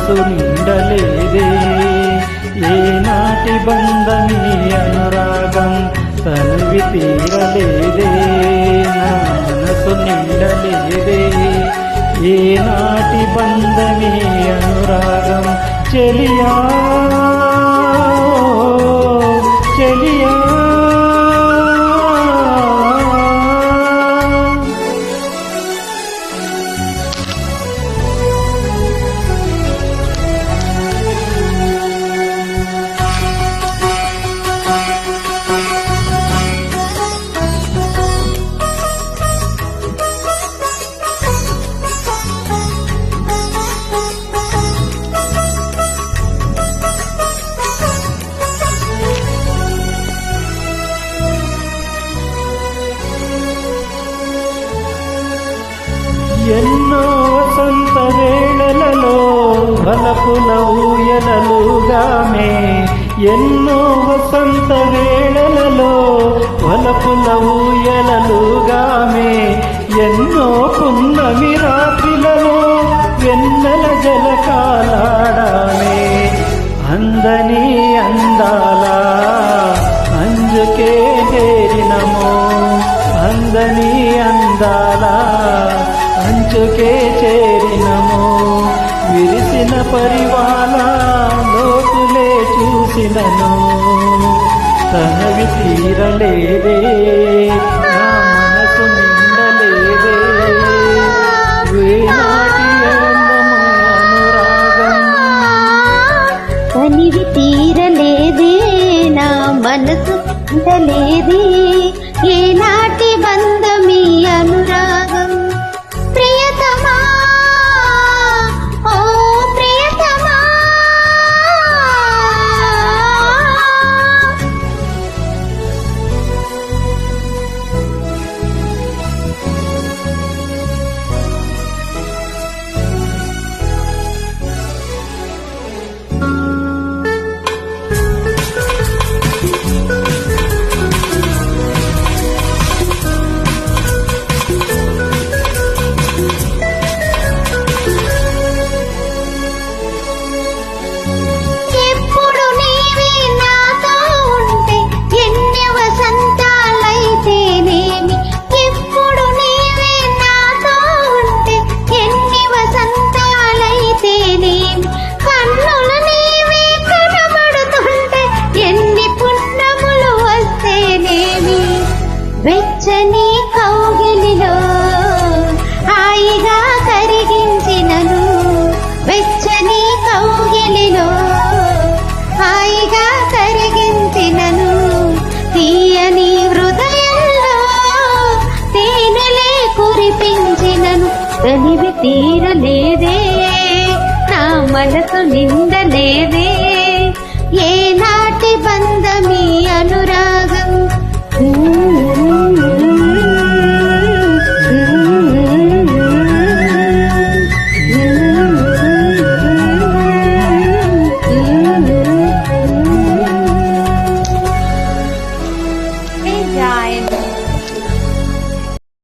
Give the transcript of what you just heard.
మనసు నిండలేదే ఏనాటి బంధమీ అనురాగం తనివి తీరలేదే నా మనసు నిండలేదే ఏనాటి బంధమీ అనురాగం చెలియా చెలియా ఎన్నో వసంత వేళలలో వలపుల ఊయలలుగామే ఎన్నో వసంత వేళలలో వలపుల ఊయలలుగామే ఎన్నో పున్నమి రాత్రిలలో వెన్నెల జలకాలాడామే అందని అందాల అంజుకే చేరినమో అందని అందాల అంచుకే చేరినమో విరిసిన పరివాల లోతులే చూసినను తనవి తీరలేదే నా మనసు నిండలేదే వేనాటి అనురాగం తనివి తీరలేదే నా మనసు నిండలేదే ఏనాటి బంధమీ అనురాగం ప్రియతమా ఓ ప్రియతమా వెచ్చని కౌగిలిలో హాయిగా కరిగించినను వెచ్చని కౌగిలిలో హాయిగా కరిగించినను తీయని హృదయంలో తేనెలే కురిపించినను తనివి తీరలేదే నా మనసు నిండలేదే ఏనాటి బంధమీ అనురాగం